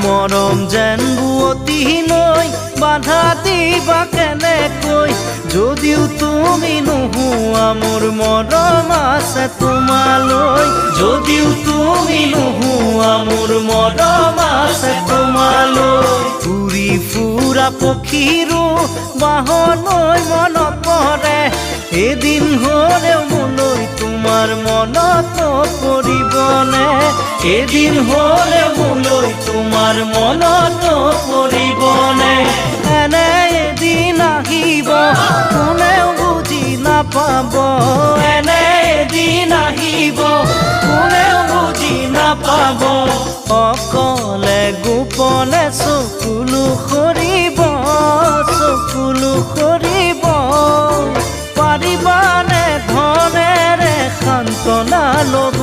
মৰম যেন বুৱতী নৈ বাধা দিবা কেনেকৈ যদিও তুমি নোহোৱা মোৰ মৰম আছে তোমালৈ যদিও তুমি নোহোৱা মোৰ মৰম আছে তোমালৈ উৰি ফুৰা পক্ষীৰো বাহলৈ মনত পৰে এদিন হ'লেও মোলৈ তোমাৰ মনত পৰিবনে এদিন হ'লেও মোলৈ তোমাৰ মনত পৰিবনে এনে এদিন আহিব কোনেও বুজি নাপাব এনে এদিন আহিব কোনেও বুজি নাপাব অকলে গোপনে চকুলো সৰিব পাৰিবানে ধনেৰে সান্তনা ল'ব